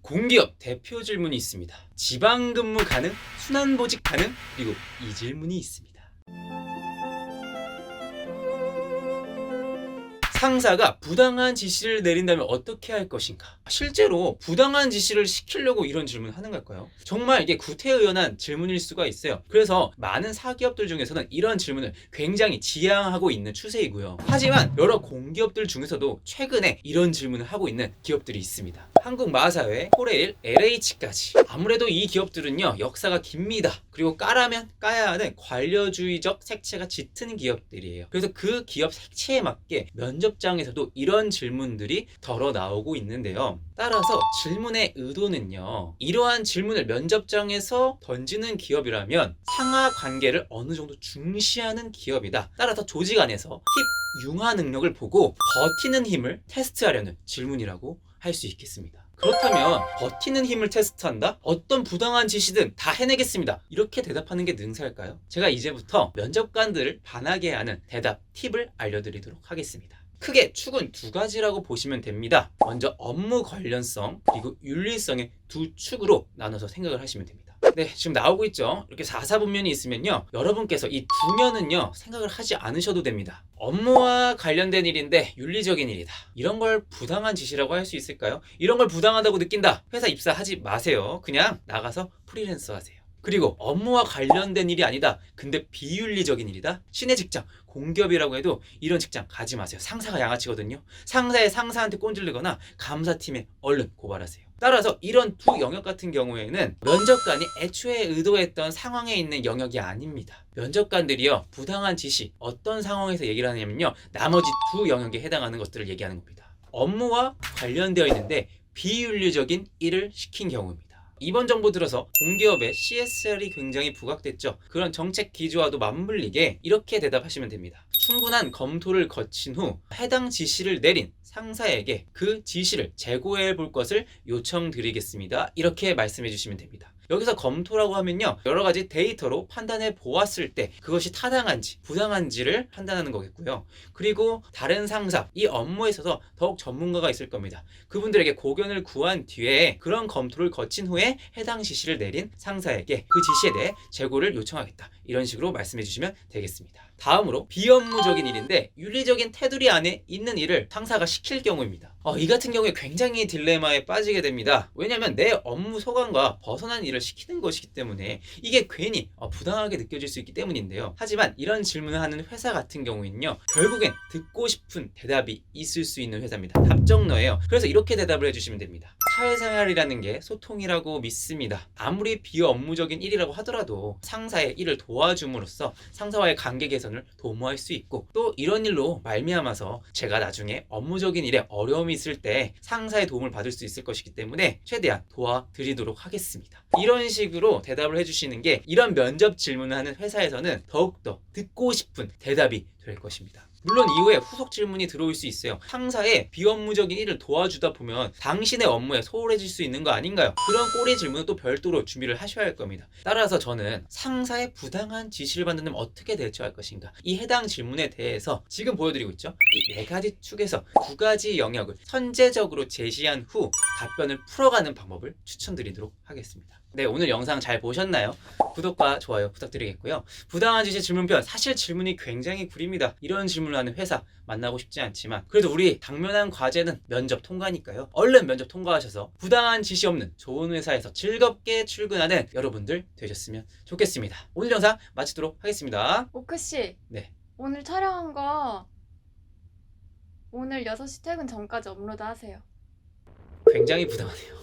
공기업 대표 질문이 있습니다. 지방근무 가능? 순환보직 가능? 그리고 이 질문이 있습니다. 상사가 부당한 지시를 내린다면 어떻게 할 것인가? 실제로 부당한 지시를 시키려고 이런 질문을 하는 걸까요? 정말 이게 구태의연한 질문일 수가 있어요. 그래서 많은 사기업들 중에서는 이런 질문을 굉장히 지향하고 있는 추세이고요. 하지만 여러 공기업들 중에서도 최근에 이런 질문을 하고 있는 기업들이 있습니다. 한국마사회, 코레일, LH까지. 아무래도 이 기업들은요, 역사가 깁니다. 그리고 까라면 까야 하는 관료주의적 색채가 짙은 기업들이에요. 그래서 그 기업 색채에 맞게 면접장에서도 이런 질문들이 덜어 나오고 있는데요. 따라서 질문의 의도는요, 이러한 질문을 면접장에서 던지는 기업이라면 상하 관계를 어느 정도 중시하는 기업이다. 따라서 조직 안에서 팁, 융화 능력을 보고 버티는 힘을 테스트하려는 질문이라고 할 수 있겠습니다. 그렇다면 버티는 힘을 테스트한다? 어떤 부당한 지시든 다 해내겠습니다. 이렇게 대답하는 게 능사일까요? 제가 이제부터 면접관들을 반하게 하는 대답 팁을 알려드리도록 하겠습니다. 크게 축은 두 가지라고 보시면 됩니다. 먼저 업무 관련성 그리고 윤리성의 두 축으로 나눠서 생각을 하시면 됩니다. 네, 지금 나오고 있죠. 이렇게 4사분면이 있으면요, 여러분께서 이 두 면은요 생각을 하지 않으셔도 됩니다. 업무와 관련된 일인데 윤리적인 일이다, 이런 걸 부당한 지시라고 할 수 있을까요? 이런 걸 부당하다고 느낀다, 회사 입사하지 마세요. 그냥 나가서 프리랜서 하세요. 그리고 업무와 관련된 일이 아니다, 근데 비윤리적인 일이다, 신의 직장, 공기업이라고 해도 이런 직장 가지 마세요. 상사가 양아치거든요. 상사의 상사한테 꼰질리거나 감사팀에 얼른 고발하세요. 따라서 이런 두 영역 같은 경우에는 면접관이 애초에 의도했던 상황에 있는 영역이 아닙니다. 면접관들이요, 부당한 지시 어떤 상황에서 얘기를 하냐면요, 나머지 두 영역에 해당하는 것들을 얘기하는 겁니다. 업무와 관련되어 있는데 비윤리적인 일을 시킨 경우입니다. 이번 정부 들어서 공기업의 CSR이 굉장히 부각됐죠. 그런 정책 기조와도 맞물리게 이렇게 대답하시면 됩니다. 충분한 검토를 거친 후 해당 지시를 내린 상사에게 그 지시를 재고해 볼 것을 요청드리겠습니다. 이렇게 말씀해 주시면 됩니다. 여기서 검토라고 하면요, 여러 가지 데이터로 판단해 보았을 때 그것이 타당한지 부당한지를 판단하는 거겠고요. 그리고 다른 상사, 이 업무에 있어서 더욱 전문가가 있을 겁니다. 그분들에게 고견을 구한 뒤에 그런 검토를 거친 후에 해당 지시를 내린 상사에게 그 지시에 대해 재고를 요청하겠다, 이런 식으로 말씀해 주시면 되겠습니다. 다음으로 비업무적인 일인데 윤리적인 테두리 안에 있는 일을 상사가 시킬 경우입니다. 이 같은 경우에 굉장히 딜레마에 빠지게 됩니다. 왜냐하면 내 업무 소관과 벗어난 일을 시키는 것이기 때문에 이게 괜히 부당하게 느껴질 수 있기 때문인데요. 하지만 이런 질문을 하는 회사 같은 경우에는요, 결국엔 듣고 싶은 대답이 있을 수 있는 회사입니다. 답정너예요. 그래서 이렇게 대답을 해주시면 됩니다. 사회생활이라는 게 소통이라고 믿습니다. 아무리 비업무적인 일이라고 하더라도 상사의 일을 도와줌으로써 상사와의 관계 개선을 도모할 수 있고, 또 이런 일로 말미암아서 제가 나중에 업무적인 일에 어려움이 있을 때 상사의 도움을 받을 수 있을 것이기 때문에 최대한 도와드리도록 하겠습니다. 이런 식으로 대답을 해주시는 게 이런 면접 질문을 하는 회사에서는 더욱더 듣고 싶은 대답이 될 것입니다. 물론 이후에 후속 질문이 들어올 수 있어요. 상사의 비업무적인 일을 도와주다 보면 당신의 업무에 소홀해질 수 있는 거 아닌가요? 그런 꼬리 질문은 또 별도로 준비를 하셔야 할 겁니다. 따라서 저는 상사의 부당한 지시를 받는다면 어떻게 대처할 것인가, 이 해당 질문에 대해서 지금 보여드리고 있죠. 이 4가지 축에서 2가지 영역을 선제적으로 제시한 후 답변을 풀어가는 방법을 추천드리도록 하겠습니다. 네, 오늘 영상 잘 보셨나요? 구독과 좋아요 부탁드리겠고요. 부당한 지시 질문편, 사실 질문이 굉장히 구립니다. 이런 질문을 하는 회사 만나고 싶지 않지만 그래도 우리 당면한 과제는 면접 통과니까요. 얼른 면접 통과하셔서 부당한 지시 없는 좋은 회사에서 즐겁게 출근하는 여러분들 되셨으면 좋겠습니다. 오늘 영상 마치도록 하겠습니다. 오크씨, 네, 오늘 촬영한 거 오늘 6시 퇴근 전까지 업로드 하세요. 굉장히 부당하네요.